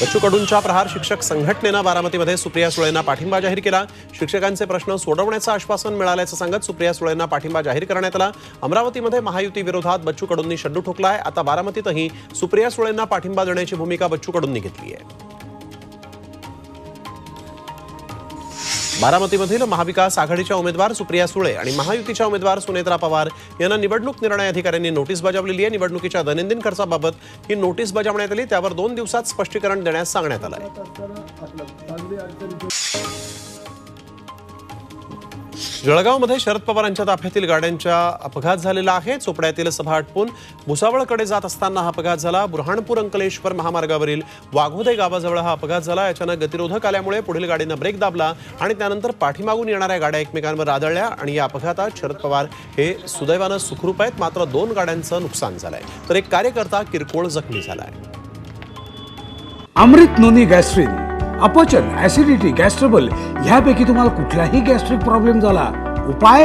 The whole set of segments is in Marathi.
बच्चू कडूंच्या प्रहार शिक्षक संघटनेनं बारामतीमध्ये सुप्रिया सुळेंना पाठिंबा जाहीर केला। शिक्षकांचे प्रश्न सोडवण्याचं आश्वासन मिळाल्याचं सांगत सुप्रिया सुळेंना पाठिंबा जाहीर करण्यात आला। अमरावतीमध्ये महायुती विरोधात बच्चू कडूंनी शड्डू ठोकलाय। आता बारामतीतही सुप्रिया सुळेंना पाठिंबा देण्याची भूमिका बच्चू कडूंनी घेतली आहे। बारामतीमधील महाविकास आघाडीच्या उमेदवार सुप्रिया सुळे आणि महायुतीच्या उमेदवार सुनेत्रा पवार यांना निवडणूक निर्णय अधिकाऱ्यांनी नोटीस बजावलेली आहे। निवडणुकीच्या दैनंदिन खर्चाबाबत ही नोटीस बजावण्यात आली, त्यावर 2 दिवसात स्पष्टीकरण देण्यास सांगण्यात आलं आहे। जळगावमध्ये शरद पवारांच्या ताफ्यातील गाड्यांचा अपघात झालेला आहे। चोपड्यातील सभा आटपून भुसावळकडे जात असताना हा अपघात झाला। बुरहाणपूर अंकलेश्वर महामार्गावरील वाघोदे गावाजवळ हा अपघात झाला। अचानक गतिरोधक आल्यामुळे पुढील गाडीनं ब्रेक दाबला आणि त्यानंतर पाठीमागून येणाऱ्या गाड्या एकमेकांवर आदळल्या आणि या अपघातात शरद पवार हे सुदैवानं सुखरूप आहेत, मात्र 2 गाड्यांचं नुकसान झालंय, तर एक कार्यकर्ता किरकोळ जखमी झालाय। अमृत नोनी गॅस्ट्रिन, अपचन, ऍसिडिटी, गॅस्ट्रबल ह्यापैकी तुम्हाला कुठलाही गॅस्ट्रिक प्रॉब्लेम झाला, उपाय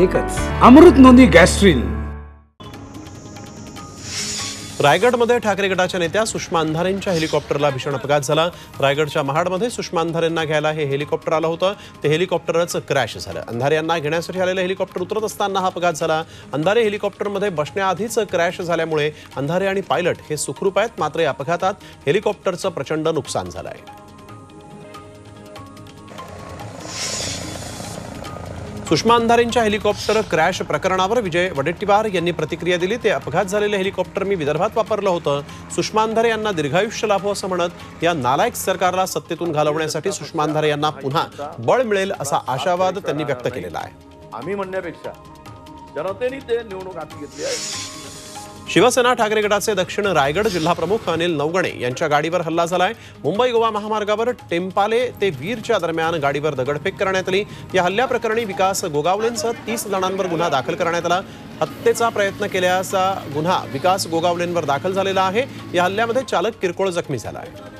एकच, अमृत नोनी गॅस्ट्रिन। रायगडमध्ये ठाकरे गटाच्या नेत्या सुषमा अंधारेंच्या हेलिकॉप्टरला भीषण अपघात झाला। रायगडच्या महाडमध्ये सुषमा अंधारेंना घ्यायला हे हेलिकॉप्टर आलं होतं, ते हेलिकॉप्टरच क्रॅश झालं। अंधारे यांना घेण्यासाठी आलेलं हेलिकॉप्टर उतरत असताना हा अपघात झाला। अंधारे हेलिकॉप्टरमध्ये बसण्याआधीच क्रॅश झाल्यामुळे अंधारे आणि पायलट हे सुखरूप आहेत, मात्र या अपघातात हेलिकॉप्टरचं प्रचंड नुकसान झालं आहे। सुषमा अंधारेंच्या हेलिकॉप्टर क्रॅश प्रकरणावर विजय वडेट्टीवार यांनी प्रतिक्रिया दिली। ते अपघात झालेले हेलिकॉप्टर मी विदर्भात वापरलं होतं। सुषमा अंधारे यांना दीर्घायुष्य लाभो असं म्हणत या नालायक सरकारला सत्तेतून घालवण्यासाठी सुषमा अंधारे यांना पुन्हा बळ मिळेल असा आशावाद त्यांनी व्यक्त केलेला आहे। आम्ही म्हणण्यापेक्षा जनतेने ते निवडणूक हाती घेतली आहे। शिवसेना ठाकरे गटाचे दक्षिण रायगड जिल्हा प्रमुख अनिल नवगणे यांच्या गाडीवर हल्ला झालाय। मुंबई गोवा महामार्गावर टेम्पाले ते वीरच्या दरम्यान गाडीवर दगडफेक करण्यात आली। या हल्ल्याप्रकरणी विकास गोगावलेंसह 30 जणांवर गुन्हा दाखल करण्यात आला। हत्येचा प्रयत्न केल्याचा गुन्हा विकास गोगावलेंवर दाखल झालेला आहे। या हल्ल्यामध्ये चालक किरकोळ जखमी झाला आहे।